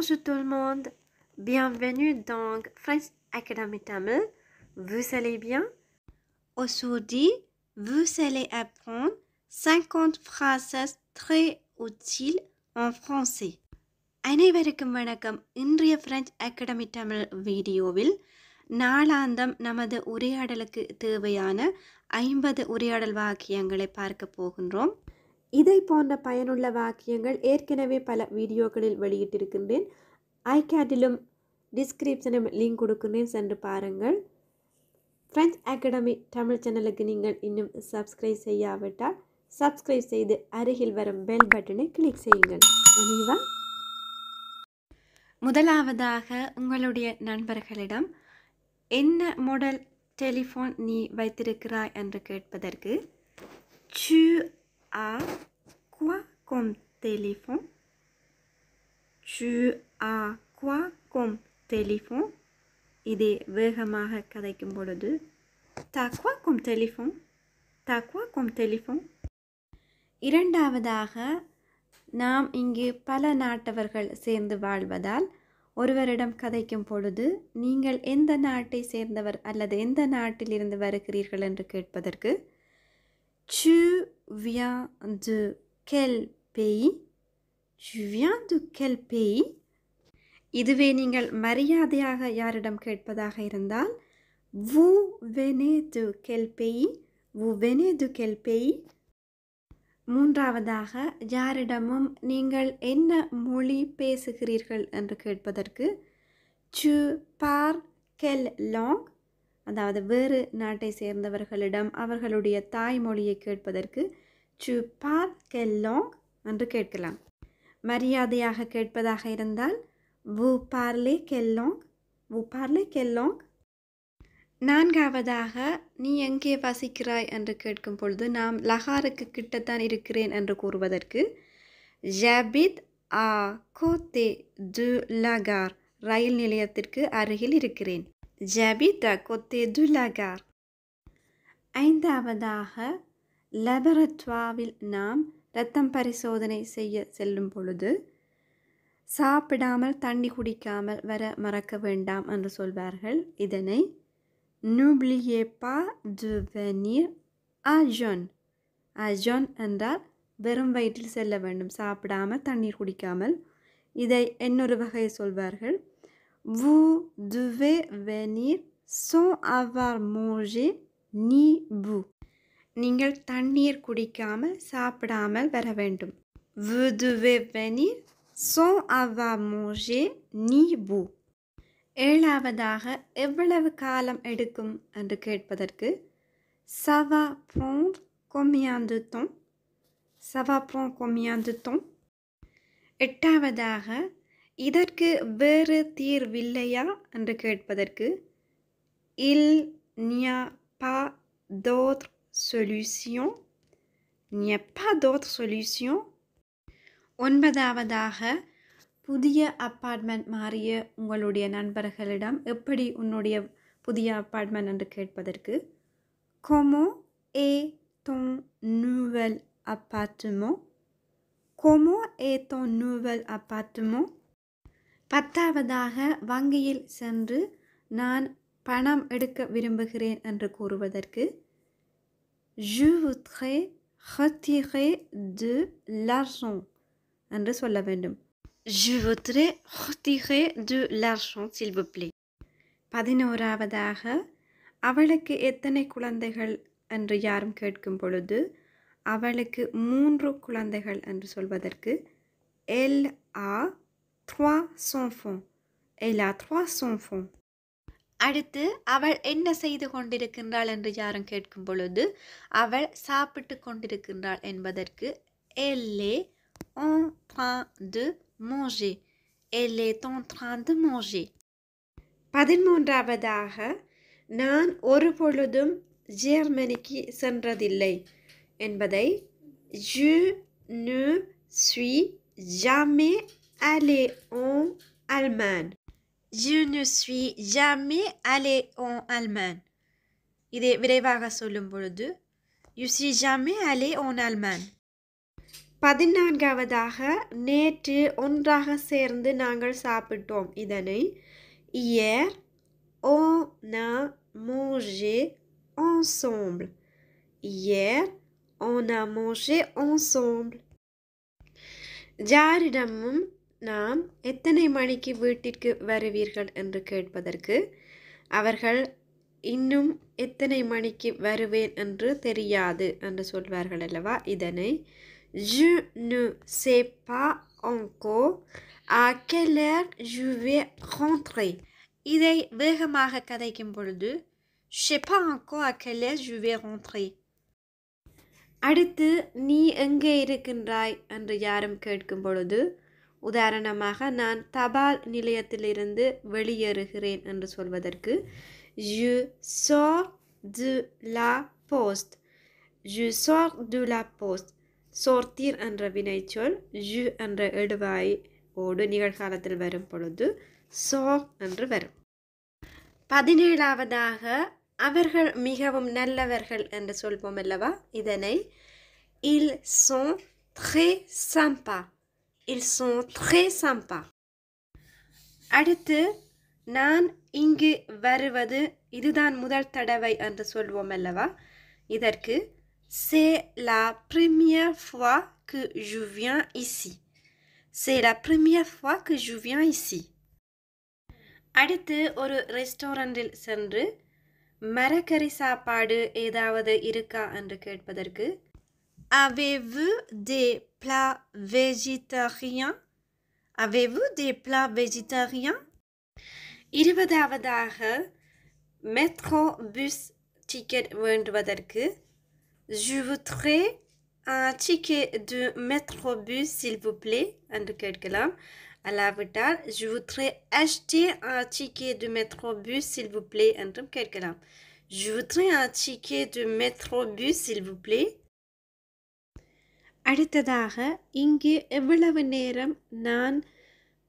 Bonjour tout le monde, bienvenue dans French Academy Tamil. Vous allez bien? Aujourd'hui, vous allez apprendre 50 phrases très utiles en français. அனைவருக்கும் வணக்கம். இன்றைய French academy Tamil வீடியோவில் நாளாந்தம் நமது உரையாடலுக்கு தேவையான 50 உரையாடல் வாக்கியங்களை பார்க்க போகின்றோம். இதை போன்ற பயனுள்ள வாக்கியங்கள் ஏற்கனவே பல வீடியோக்களில் வெளியிட்டிருக்கின்றேன். ஐகேட்டிலும் டிஸ்கிரிப்ஷனிலும் லிங்க் கொடுக்கின்றேன், சென்று பாருங்கள். பிரெஞ்ச் அகாடமி தமிழ் சேனலுக்கு நீங்கள் இன்னும் சப்ஸ்கிரைப் செய்யாவிட்டால் சப்ஸ்கிரைப் செய்து அருகில் வரும் பெல் பட்டனை கிளிக் செய்யுங்கள். அனிவா, முதலாவதாக உங்களுடைய நண்பர்களிடம் என்ன மாடல் டெலிஃபோன் நீ வைத்திருக்கிறாய் என்று கேட்பதற்கு tu as quoi comme téléphone? Tu as quoi comme téléphone? இதே வேகமாக கதைக்கும் பொழுது t'as quoi comme téléphone? t'as quoi comme téléphone? இரண்டாவதாக, நாம் இங்கு பல நாட்டவர்கள் சேர்ந்து வாழ்வதால் ஒருவரிடம் கதைக்கும் பொழுது நீங்கள் எந்த நாட்டை சேர்ந்தவர் அல்லது எந்த நாட்டிலிருந்து வருகிறீர்கள் என்று கேட்பதற்கு tu viens de quel pays? tu viens de quel pays? இதுவே நீங்கள் மரியாதையாக யாரிடம் கேட்பதாக இருந்தால் vous venez de quel pays? vous venez de quel pays? மூன்றாவதாக, யாரிடமும் நீங்கள் என்ன மொழி பேசுகிறீர்கள் என்று கேட்பதற்கு tu parles quelle langue? அதாவது வேறு நாட்டை சேர்ந்தவர்களிடம் அவர்களுடைய தாய்மொழியை கேட்பதற்கு tu parles quelle langue என்று கேட்கலாம். மரியாதையாக கேட்பதாக இருந்தால் vous parlez quelle langue? vous parlez quelle langue? நான்காவதாக, நீ எங்கே வசிக்கிறாய் என்று கேட்கும் பொழுது நாம் லகாருக்கு கிட்டத்தான் இருக்கிறேன் என்று கூறுவதற்கு j'habite à côté de la gare. ரயில் நிலையத்திற்கு அருகில் இருக்கிறேன். j'habite à côté de la gare. ஐந்தாவதாக, லெபரட்டரியில் நாம் இரத்தம் பரிசோதனை செய்ய செல்லும் பொழுது சாப்பிடாமல் தண்ணி குடிக்காமல் வர மறக்க வேண்டாம் என்று சொல்வார்கள். இதனை n'oubliez pas de venir à jeun. à jeun என்றால் வெறும் வயிற்றில் செல்ல வேண்டும், சாப்பிடாமல் தண்ணீர் குடிக்காமல். இதை இன்னொரு வகை சொல்வார்கள், vous devez venir sans avoir mangé ni bu. நீங்கள் தண்ணீர் குடிக்காமல் சாப்பிடாமல் வர வேண்டும். vous devez venir sans avoir mangé ni bu. ஏழாவதாக, எவ்வளவு காலம் எடுக்கும் என்று கேட்பதற்கு ça va prendre combien de temps? ça va prendre combien de temps? எட்டாவதாக, இதற்கு வேறு தீர்வில்லையா என்று கேட்பதற்கு il n'y a pas d'autre solution. il n'y a pas d'autre solution. ஒன்பதாவதாக, புதிய அப்பார்ட்மெண்ட் மாறிய உங்களுடைய நண்பர்களிடம் எப்படி உன்னுடைய புதிய அப்பார்ட்மெண்ட் என்று கேட்பதற்கு comment est ton nouvel appartement? comment est ton nouvel appartement? பத்தாவதாக, வங்கியில் சென்று நான் பணம் எடுக்க விரும்புகிறேன் என்று கூறுவதற்கு je voudrais retirer de l'argent என்று சொல்ல வேண்டும். je voudrais retirer de l'argent s'il vous plaît. பதினோராவதாக, அவளுக்கு எத்தனை குழந்தைகள் என்று யாரும் கேட்கும் பொழுது அவளுக்கு 3 குழந்தைகள் என்று சொல்வதற்கு elle a 3 enfants. elle a 3 enfants. அடுத்து, அவள் என்ன செய்து கொண்டிருக்கின்றாள் என்று யாரும் கேட்கும் பொழுது அவள் சாப்பிட்டு கொண்டிருக்கின்றாள் என்பதற்கு elle est en train de manger. elle est en train de manger. பதிமூன்றாவதாக, நான் ஒரு பொழுதும் ஜெர்மனிக்கு சென்றதில்லை என்பதை je ne suis jamais allé en Allemagne. je ne suis jamais allé en Allemagne. இதை விரைவாக சொல்லும் பொழுது je suis jamais allé en Allemagne. 14வதாக நேற்று ஒன்றாக சேர்ந்து நாங்கள் சாப்பிட்டோம். இதனை hier on a mangé ensemble. Hier on a mangé ensemble. யாரிடமும் நாம் எத்தனை மணிக்கு வீட்டிற்கு வருவீர்கள் என்று கேட்பதற்கு அவர்கள் இன்னும் எத்தனை மணிக்கு வருவேன் என்று தெரியாது என்று சொல்வார்கள் அல்லவா. இதனை je ne sais pas encore à quelle heure je vais rentrer. இதை வேகமாக கதைக்கும் பொழுது je sais pas encore à quelle heure je vais rentrer. அடுத்து நீ எங்கே இருக்கின்றாய் என்று யாரும் கேட்கும் பொழுது உதாரணமாக நான் தபால் நிலையத்திலிருந்து வெளியேறுகிறேன் என்று சொல்வதற்கு je sors de la poste. je sors de la poste. sortir என்ற வினைச்சொல் je என்ற எடுவாய் ஓடு நிகழ்காலத்தில் வரும் பொழுது sors என்று வரும். 17வதாக அவர்கள் மிகவும் நல்லவர்கள் என்று சொல்வோம் அல்லவா. இதனை ils sont très sympas. ils sont très sympas. அடுத்து நான் இங்கு வருவது இதுதான் முதல் தடவை என்று சொல்வோம் அல்லவா. இதற்கு c'est la première fois que je viens ici. c'est la première fois que je viens ici. அடுத்து ஒரு ரெஸ்டாரண்டில் சென்று மரக்கறி சாப்பாடு ஏதாவது இருக்கா என்று கேட்பதற்கு avez-vous des plats végétariens? avez-vous des plats végétariens? 20வதாக மெட்ரோ பஸ் டிக்கெட் வேண்டுவதற்கு je voudrais un ticket de métro bus s'il vous plaît என்று கேட்கலாம். அல்லாவிட்டால் je voudrais acheter un ticket de métro bus s'il vous plaît என்றும் கேட்கலாம். je voudrais un ticket de métro bus s'il vous plaît. அடுத்ததாக இங்கு எவ்வளவு நேரம் நான்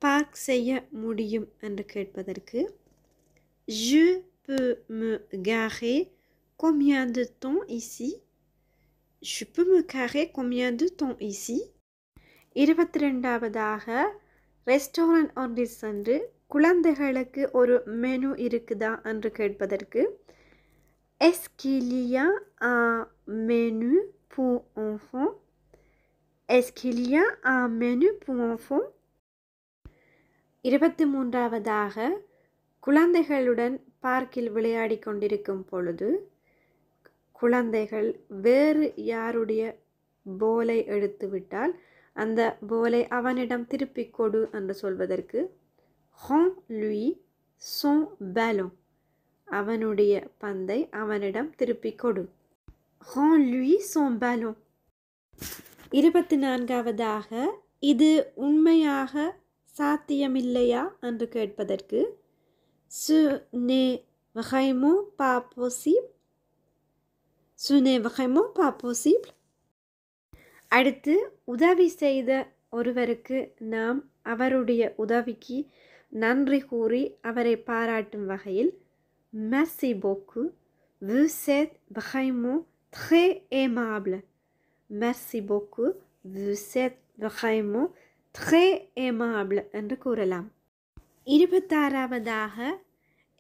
park செய்ய முடியும் என்று கேட்பதற்கு je peux me garer combien de temps ici? je peux me garer combien de temps ici? 22வதாக ரெஸ்டாரண்ட் ஒன்றில் சென்று குழந்தைகளுக்கு ஒரு மெனு இருக்குதா என்று கேட்பதற்கு est-ce qu'il y a un menu pour enfants? est-ce qu'il y a un menu pour enfants? 23வதாக குழந்தைகளுடன் பார்க்கில் விளையாடி கொண்டிருக்கும் பொழுது குழந்தைகள் வேறு யாருடைய போலை எடுத்துவிட்டால் அந்த போலை அவனிடம் திருப்பிக் கொடு என்று சொல்வதற்கு rends lui son ballon. அவனுடைய பந்தை அவனிடம் திருப்பிக் கொடு. rends lui son ballon. 24வதாக இது உண்மையாக சாத்தியமில்லையா என்று கேட்பதற்கு ce n'est vraiment pas possible. ce n'est vraiment pas possible. அடுத்து உதவி செய்த ஒருவருக்கு நாம் அவருடைய உதவிக்கு நன்றி கூறி அவரை பாராட்டும் வகையில் merci beaucoup, vous êtes vraiment très aimable. merci beaucoup, vous êtes vraiment très aimable என்று கூறலாம். 26வதாக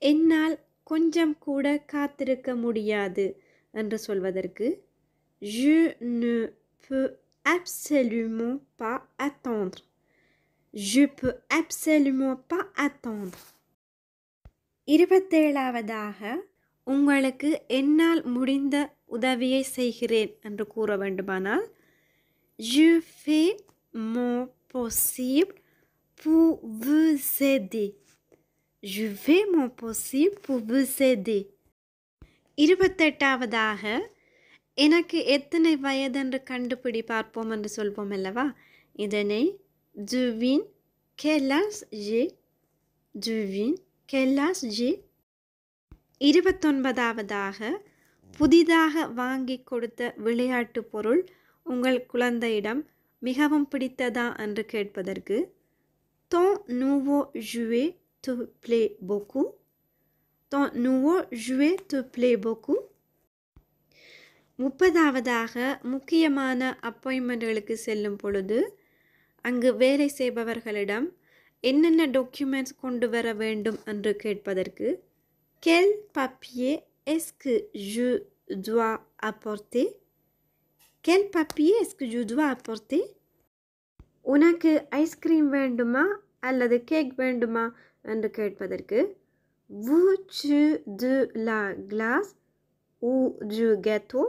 என்னால் கொஞ்சம் கூட காத்திருக்க முடியாது என்று சொல்வதற்கு je ne peux absolument pas attendre. je peux absolument pas attendre. 27வதாக உங்களுக்கு என்னால் முடிந்த உதவியை செய்கிறேன் என்று கூற வேண்டுமானால் je fais mon possible pour vous aider. je fais mon possible pour vous aider. 28வதாக எனக்கு எத்தனை வயதென்று கண்டுபிடி பார்ப்போம் என்று சொல்வோம் அல்லவா. இதனை devine quel âge j'ai. devine quel âge j'ai. 29வதாக புதிதாக வாங்கி கொடுத்த விளையாட்டு பொருள் உங்கள் குழந்தையிடம் மிகவும் பிடித்ததா என்று கேட்பதற்கு ton nouveau jouet te plaît beaucoup. ton nouveau jouet te plaît beaucoup. 30ஆவதாக முக்கியமான அப்பாயின்மெண்ட்களுக்கு செல்லும் பொழுது அங்கு வேலை செய்பவர்களிடம் என்னென்ன டாக்குமெண்ட்ஸ் கொண்டு வர வேண்டும் என்று கேட்பதற்கு quel papier est-ce que je dois apporter? Quel papier est-ce que je dois apporter? உனக்கு ஐஸ்கிரீம் வேண்டுமா அல்லது கேக் வேண்டுமா என்று கேட்பதற்கு veux-tu de la glace ou du gâteau?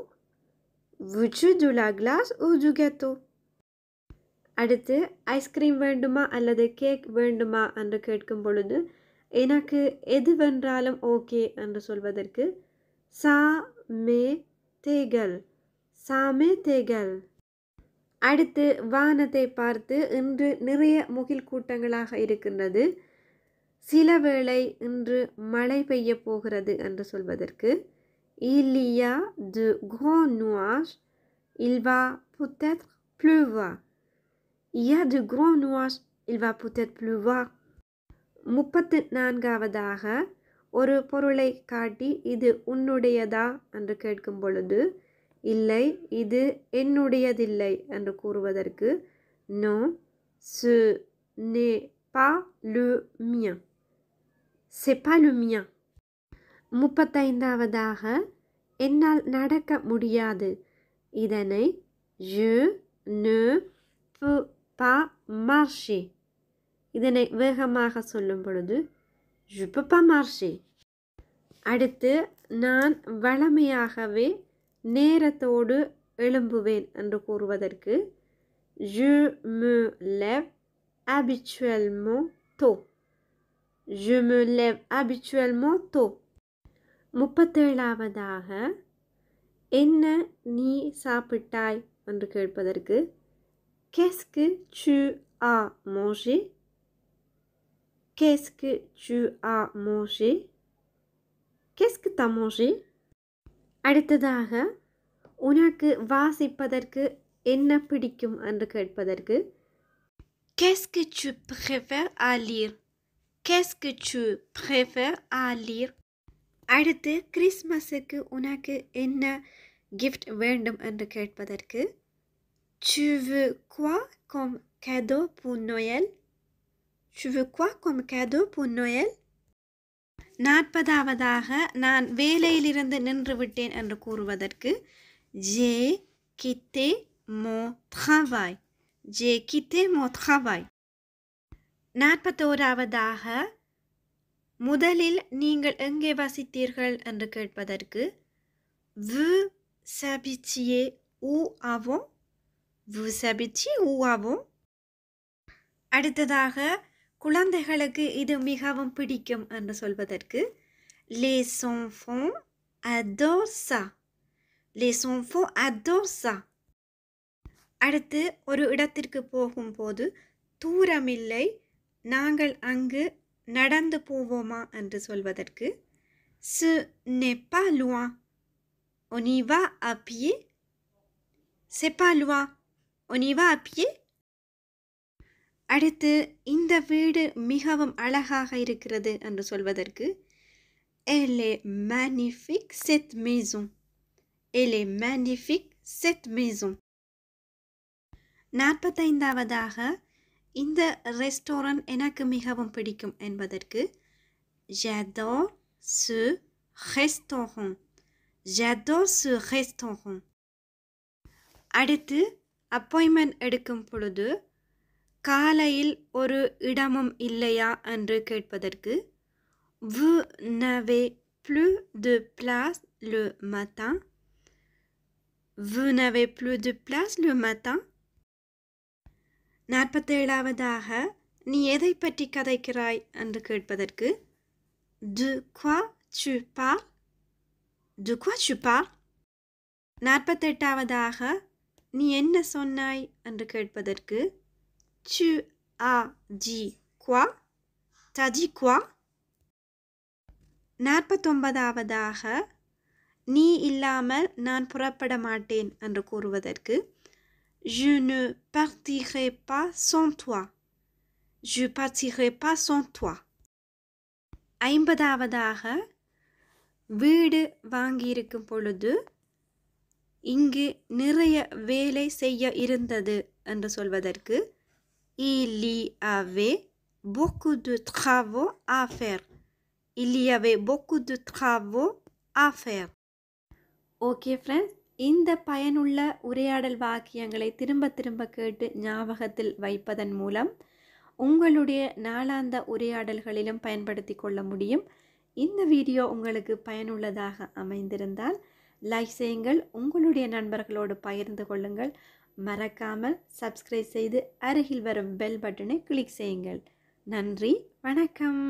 veux-tu de la glace ou du gâteau? அடுத்து ஐஸ்கிரீம் வேண்டுமா அல்லது cake வேண்டுமா என்று கேட்கும் பொழுது எனக்கு எது வென்றாலும் ஓகே என்று சொல்வதற்கு ça m'est égal. ça m'est égal. அடுத்து வானத்தை பார்த்து இன்று நிறைய முகில் கூட்டங்களாக இருக்கின்றது, சில வேளை இன்று மழை பெய்ய போகிறது என்று சொல்வதற்கு il y a de grands nuages, il va peut-être pleuvoir. il y a de grands nuages, il va peut-être pleuvoir. 34ஆவதாக ஒரு பொருளை காட்டி இது உன்னுடையதா என்று கேட்கும் பொழுது இல்லை இது என்னுடையதில்லை என்று கூறுவதற்கு non ce n'est pas le mien. c'est pas le mien. 35ஆவதாக என்னால் நடக்க முடியாது, இதனை je ne peux pas marcher. இதனை வேகமாக சொல்லும் பொழுது je peux pas marcher. அடுத்து நான் வழமையாகவே நேரத்தோடு எழும்புவேன் என்று கூறுவதற்கு je me lève habituellement tôt. je me lève habituellement tôt. 37ஆவதாக என்ன நீ சாப்பிட்டாய் என்று கேட்பதற்கு qu'est-ce que tu as mangé? qu'est-ce que tu as mangé? qu'est-ce que tu as mangé? அடுத்ததாக உனக்கு வாசிப்பதற்கு என்ன பிடிக்கும் என்று கேட்பதற்கு qu'est-ce que tu préfères à lire? qu'est-ce que tu préfères à lire? அடுத்து கிறிஸ்மஸுக்கு உனக்கு என்ன gift வேண்டும் என்று கேட்பதற்கு tu veux quoi comme cadeau pour Noël? tu veux quoi comme cadeau pour Noël? 40ஆவதாக நான் வேலையிலிருந்து நின்று விட்டேன் என்று கூறுவதற்கு j'ai quitté mon travail. j'ai quitté mon travail. 41ஆவதாக முதலில் நீங்கள் எங்கே வசித்தீர்கள் என்று கேட்பதற்கு vous habitiez où avant? vous habitiez où avant? அடுத்ததாக குழந்தைகளுக்கு இது மிகவும் பிடிக்கும் என்று சொல்வதற்கு les enfants adorent ça. les enfants adorent ça. அடுத்து ஒரு இடத்திற்கு போகும்போது தூரமில்லை, நாங்கள் அங்கு நடந்து போவோமா என்று சொல்வதற்கு ce n'est pas loin, on y va à pied. c'est pas loin, on y va à pied. அடுத்து இந்த வீடு மிகவும் அழகாக இருக்கிறது என்று சொல்வதற்கு elle est magnifique cette maison. elle est magnifique cette maison. 45ஆவதாக இந்த ரெஸ்டாரண்ட் எனக்கு மிகவும் பிடிக்கும் என்பதற்கு j'adore ce restaurant. j'adore ce restaurant. அடுத்து அப்பாயின்மெண்ட் எடுக்கும் பொழுது காலையில் ஒரு இடமும் இல்லையா என்று கேட்பதற்கு vous n'avez plus de place le matin. vous n'avez plus de place le matin. 47ஆவதாக நீ எதை பற்றி கதைக்கிறாய் என்று கேட்பதற்கு de quoi tu parles? de quoi tu parles? 48ஆவதாக நீ என்ன சொன்னாய் என்று கேட்பதற்கு tu as dit quoi? t'as dit quoi? 49ஆவதாக நீ இல்லாமல் நான் புறப்பட மாட்டேன் என்று கூறுவதற்கு je ne partirai pas sans toi. je partirai pas sans toi. 50ஆவதாக வீடு வாங்கியிருக்கும் பொழுது இங்கு நிறைய வேலை செய்ய இருந்தது என்று சொல்வதற்கு il y avait beaucoup de travaux à faire. Il y avait beaucoup de travaux à faire. Okay friends, இந்த பயனுள்ள உரையாடல் வாக்கியங்களை திரும்ப திரும்ப கேட்டு ஞாபகத்தில் வைப்பதன் மூலம் உங்களுடைய நாளாந்த உரையாடல்களிலும் பயன்படுத்தி கொள்ள முடியும். இந்த வீடியோ உங்களுக்கு பயனுள்ளதாக அமைந்திருந்தால் லைக் செய்யுங்கள், உங்களுடைய நண்பர்களோடு பகிர்ந்து கொள்ளுங்கள். மறக்காமல் சப்ஸ்கிரைப் செய்து அருகில் வரும் பெல் பட்டனை கிளிக் செய்யுங்கள். நன்றி, வணக்கம்.